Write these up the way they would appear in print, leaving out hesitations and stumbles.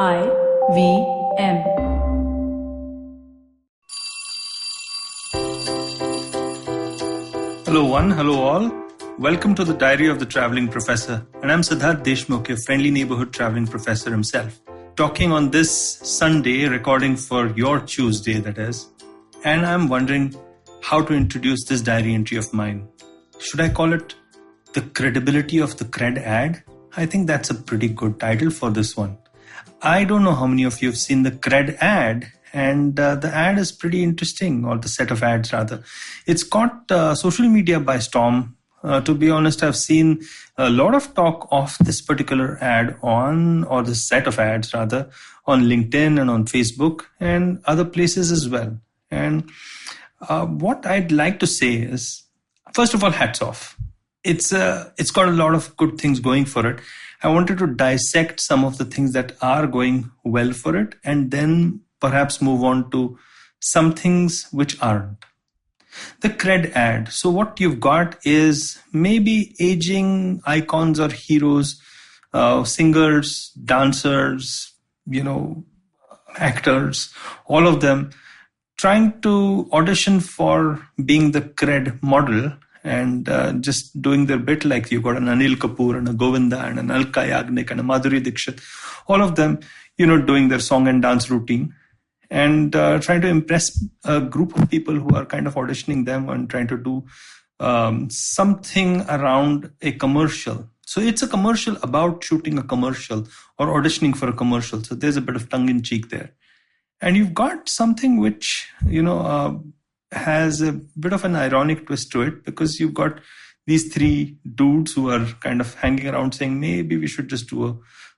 IVM. Hello one, hello all. Welcome to the Diary of the Traveling Professor. And I'm Siddharth Deshmukh, your friendly neighborhood traveling professor himself. Talking on this Sunday, recording for your Tuesday, that is. And I'm wondering how to introduce this diary entry of mine. Should I call it The Credibility of the Cred Ad? I think that's a pretty good title for this one. I don't know how many of you have seen the Cred ad, and the ad is pretty interesting, or the set of ads rather. It's caught social media by storm. To be honest, I've seen a lot of talk of this particular ad or the set of ads rather, on LinkedIn and on Facebook and other places as well. And what I'd like to say is, first of all, hats off. It's got a lot of good things going for it. I wanted to dissect some of the things that are going well for it and then perhaps move on to some things which aren't. The Cred ad. So what you've got is maybe aging icons or heroes, singers, dancers, actors, all of them trying to audition for being the Cred model and just doing their bit, like you've got an Anil Kapoor and a Govinda and an Alka Yagnik and a Madhuri Dixit, all of them, doing their song and dance routine and trying to impress a group of people who are kind of auditioning them and trying to do something around a commercial. So it's a commercial about shooting a commercial or auditioning for a commercial. So there's a bit of tongue-in-cheek there. And you've got something which, has a bit of an ironic twist to it, because you've got these three dudes who are kind of hanging around saying, maybe we should just do a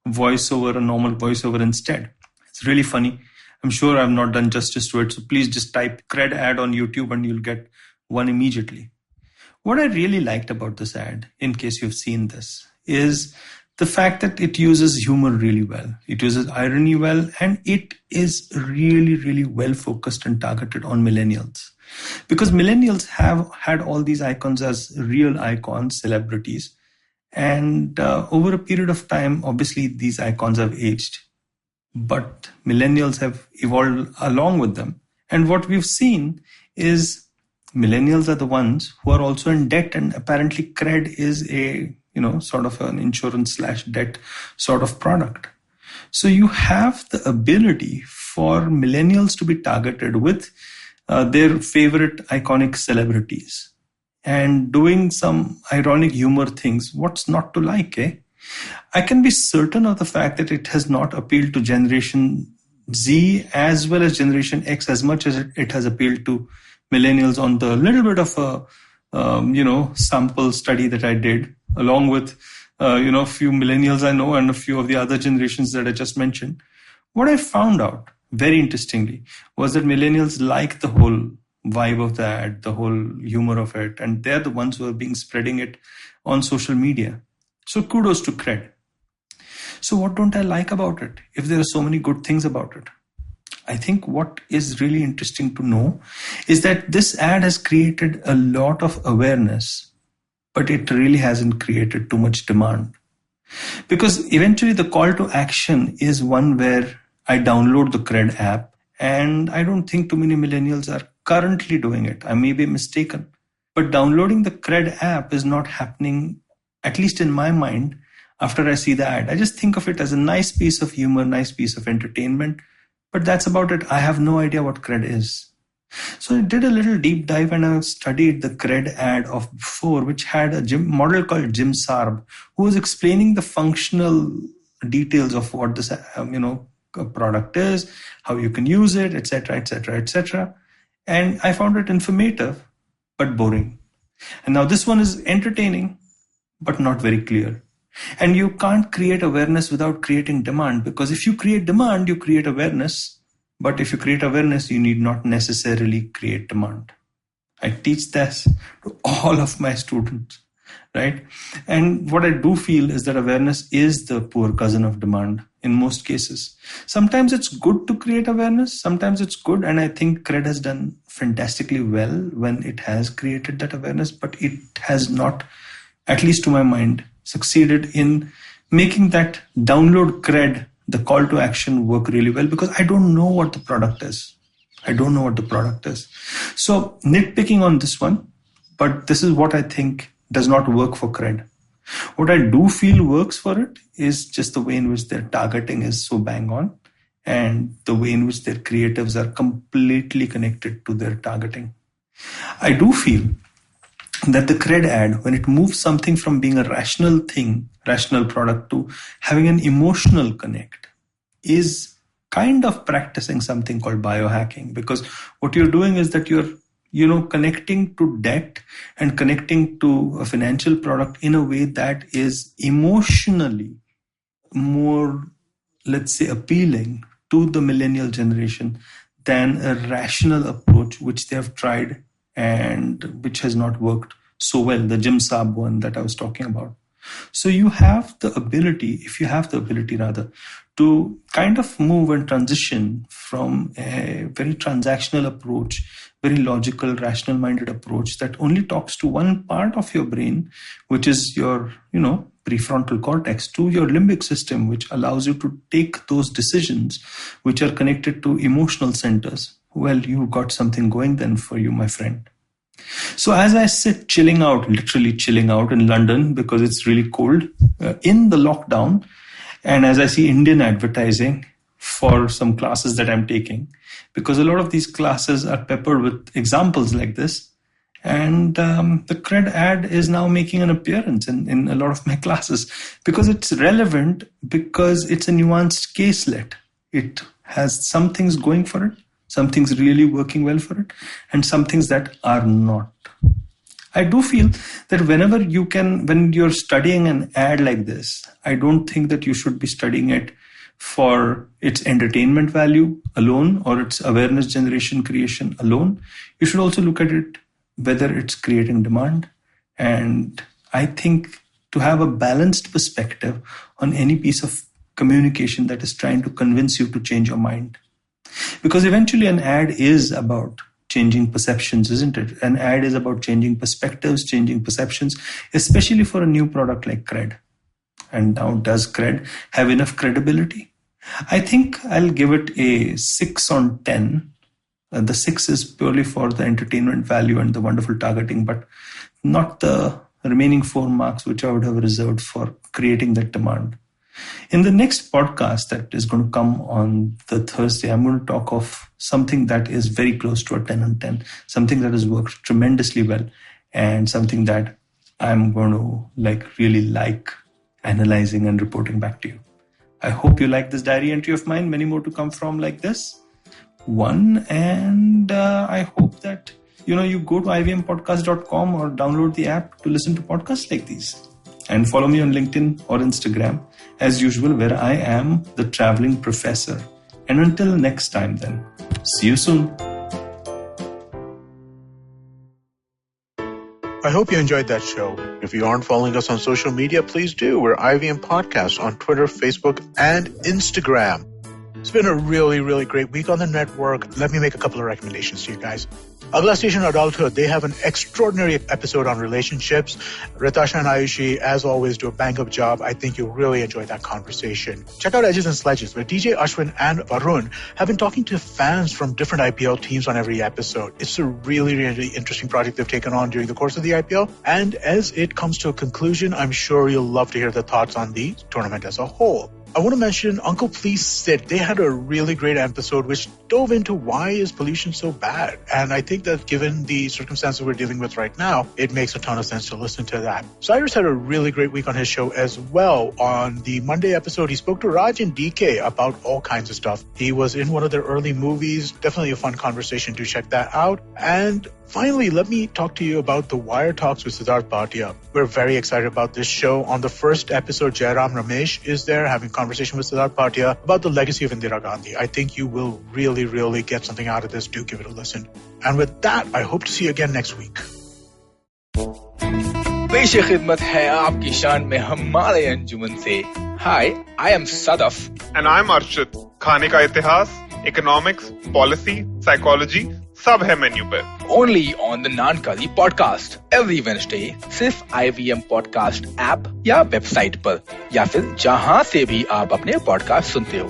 normal voiceover instead. It's really funny. I'm sure I've not done justice to it. So please just type Cred ad on YouTube and you'll get one immediately. What I really liked about this ad, in case you've seen this, is the fact that it uses humor really well. It uses irony well, and it is really, really well focused and targeted on millennials. Because millennials have had all these icons as real icons, celebrities. And over a period of time, obviously, these icons have aged. But millennials have evolved along with them. And what we've seen is millennials are the ones who are also in debt. And apparently, Cred is a sort of an insurance/debt sort of product. So you have the ability for millennials to be targeted with their favorite iconic celebrities and doing some ironic humor things. What's not to like, eh? I can be certain of the fact that it has not appealed to Generation Z as well as Generation X as much as it has appealed to millennials on the little bit of a sample study that I did, along with a few millennials I know and a few of the other generations that I just mentioned. What I found out, very interestingly, was that millennials like the whole vibe of the ad, the whole humor of it, and they're the ones who are spreading it on social media. So kudos to Cred. So what don't I like about it, if there are so many good things about it? I think what is really interesting to know is that this ad has created a lot of awareness, but it really hasn't created too much demand. Because eventually the call to action is one where I download the Cred app, and I don't think too many millennials are currently doing it. I may be mistaken. But downloading the Cred app is not happening, at least in my mind, after I see the ad. I just think of it as a nice piece of humor, nice piece of entertainment. But that's about it. I have no idea what Cred is. So I did a little deep dive and I studied the Cred ad of before, which had a model called Jim Sarb, who was explaining the functional details of what this product is, how you can use it, etc., etc., etc. And I found it informative, but boring. And now this one is entertaining, but not very clear. And you can't create awareness without creating demand, because if you create demand, you create awareness. But if you create awareness, you need not necessarily create demand. I teach this to all of my students, right? And what I do feel is that awareness is the poor cousin of demand in most cases. Sometimes it's good to create awareness. Sometimes it's good. And I think Cred has done fantastically well when it has created that awareness, but it has not, at least to my mind, succeeded in making that download Cred the call to action work really well because I don't know what the product is. So nitpicking on this one, but this is what I think does not work for Cred. What I do feel works for it is just the way in which their targeting is so bang on and the way in which their creatives are completely connected to their targeting. I do feel that the Cred ad, when it moves something from being a rational product to having an emotional connect, is kind of practicing something called biohacking, because what you're doing is that you're connecting to debt and connecting to a financial product in a way that is emotionally more, let's say, appealing to the millennial generation than a rational approach, which they have tried and which has not worked so well, the Jim Saab one that I was talking about. So you have the ability, to kind of move and transition from a very transactional approach, very logical, rational-minded approach that only talks to one part of your brain, which is your, prefrontal cortex, to your limbic system, which allows you to take those decisions which are connected to emotional centers. Well, you got something going then for you, my friend. So as I sit literally chilling out in London because it's really cold in the lockdown, and as I see Indian advertising for some classes that I'm taking, because a lot of these classes are peppered with examples like this, and the Cred ad is now making an appearance in a lot of my classes because it's relevant, because it's a nuanced caselet. It has some things going for it, some things really working well for it, and some things that are not. I do feel that when you're studying an ad like this, I don't think that you should be studying it for its entertainment value alone or its awareness generation creation alone. You should also look at it whether it's creating demand. And I think to have a balanced perspective on any piece of communication that is trying to convince you to change your mind. Because eventually an ad is about changing perceptions, isn't it? An ad is about changing perspectives, changing perceptions, especially for a new product like Cred. And now, does Cred have enough credibility? I think I'll give it a 6 on 10. The 6 is purely for the entertainment value and the wonderful targeting, but not the remaining 4 marks, which I would have reserved for creating that demand. In the next podcast that is going to come on the Thursday, I'm going to talk of something that is very close to a 10 on 10, something that has worked tremendously well, and something that I'm going to really like analyzing and reporting back to you. I hope you like this diary entry of mine. Many more to come from like this one. And I hope that, you go to ivmpodcast.com or download the app to listen to podcasts like these. And follow me on LinkedIn or Instagram, as usual, where I am the traveling professor. And until next time then, see you soon. I hope you enjoyed that show. If you aren't following us on social media, please do. We're IVM Podcast on Twitter, Facebook, and Instagram. It's been a really, really great week on the network. Let me make a couple of recommendations to you guys. Agla Station Adulthood, they have an extraordinary episode on relationships. Ritasha and Ayushi, as always, do a bang-up job. I think you'll really enjoy that conversation. Check out Edges and Sledges, where DJ Ashwin and Varun have been talking to fans from different IPL teams on every episode. It's a really, really interesting project they've taken on during the course of the IPL. And as it comes to a conclusion, I'm sure you'll love to hear the thoughts on the tournament as a whole. I want to mention Uncle Please Sit. They had a really great episode which dove into why is pollution so bad. And I think that given the circumstances we're dealing with right now, it makes a ton of sense to listen to that. Cyrus had a really great week on his show as well. On the Monday episode, he spoke to Raj and DK about all kinds of stuff. He was in one of their early movies. Definitely a fun conversation to check that out. And finally, let me talk to you about the Wire Talks with Siddharth Bhatia. We're very excited about this show. On the first episode, Jairam Ramesh is there having a conversation with Siddharth Bhatia about the legacy of Indira Gandhi. I think you will really, really get something out of this. Do give it a listen. And with that, I hope to see you again next week. पेश खिदमत है आपकी शान में हमारे अंजुमन से. Hi, I am Sadaf. And I'm Arshit. खाने का इतिहास, economics, policy, psychology, सब है मेन्यू पे। ओनली ऑन द नानकाली पॉडकास्ट एवरी वेडनेसडे, सिर्फ IVM पॉडकास्ट ऐप या वेबसाइट पर, या फिर जहां से भी आप अपने पॉडकास्ट सुनते हो।